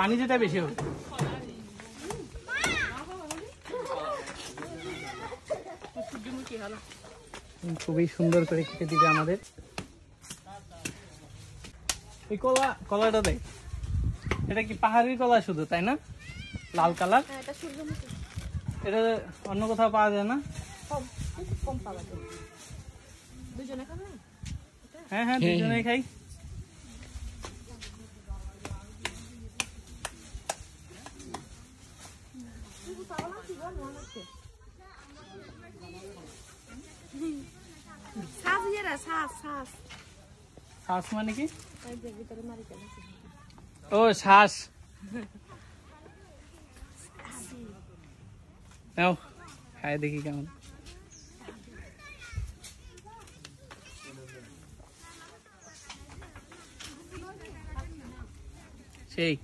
পানি যেটা বেশি হবে। খুবই সুন্দর করে কেটে দিবে আমাদের। এই কলাটা দেখ, এটা কি পাহাড়ি কলা শুধু, তাই না? লাল কালার। এটা অন্য কোথাও পাওয়া যায় না? হ্যাঁ হ্যাঁ, দুজনেই খাই। শ্বাস মানে কি? ও শ্বাস। নাও খাই দেখি কেমন। সেই